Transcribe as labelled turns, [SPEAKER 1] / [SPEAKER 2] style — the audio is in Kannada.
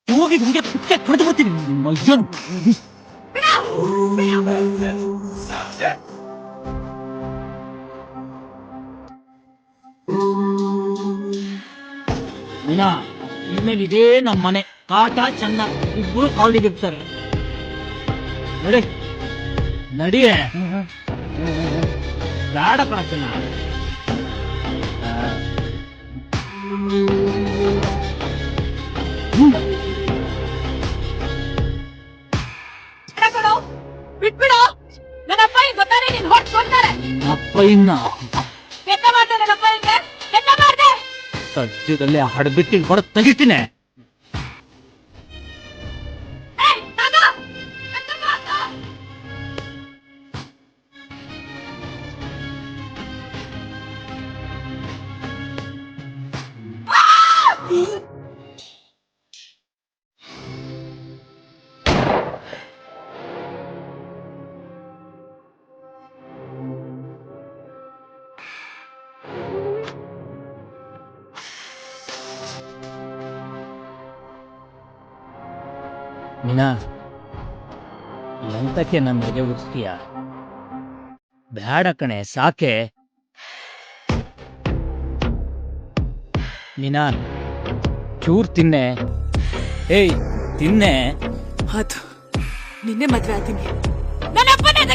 [SPEAKER 1] ಹೋಗಿ ನಿಮಗೆ ಹೊಡೆದು ಬರ್ತೀನಿ ಇನ್ಮೇಲೆ ಇದೇ ನಮ್ಮ ಮನೆ ಕಾಟ ಚೆನ್ನ ಇಬ್ಬರು ಕಾಲಿಗೆ ಇರ್ತಾರೆ ನಡಿ ನಡಿಯೇ ಬೇಡ ಪ್ರಾರ್ಥನ
[SPEAKER 2] ಬಿಟ್ಬಿಡು. ನನ್ನ ಅಪ್ಪ ಈಗ ಗೊತ್ತಾನೆ ನೀನ್ ಹೊಡ್ಕೊಳ್ತಾರೆ.
[SPEAKER 1] ಅಪ್ಪ ಇನ್ನ
[SPEAKER 2] ಕೆಟ್ಟ ಮಾಡ್ದೆ ನನ್ನ ಅಪ್ಪ ಹಿಂಗೆ ಕೆಟ್ಟ ಮಾಡ್ದೆ.
[SPEAKER 1] ಸದ್ಯದಲ್ಲಿ ಹಡ್ಬಿಟ್ಟು ಹೊರ ತೆಗಿತೀನಿ. ಮೀನಾ ಎಂತಕ್ಕೆ ನಮಗೆ ಉತ್ತೀಯ? ಬೇಡ ಕಣೆ ಸಾಕೆ. ಮೀನಾ ಚೂರ್ ತಿನ್ನೆ. ಏಯ್ ತಿನ್ನೆ.
[SPEAKER 2] ಅದು ನಿನ್ನೆ ಮದ್ವೆ ಆಗ್ತೀನಿ. ನನ್ನ ಅಪ್ಪನೇ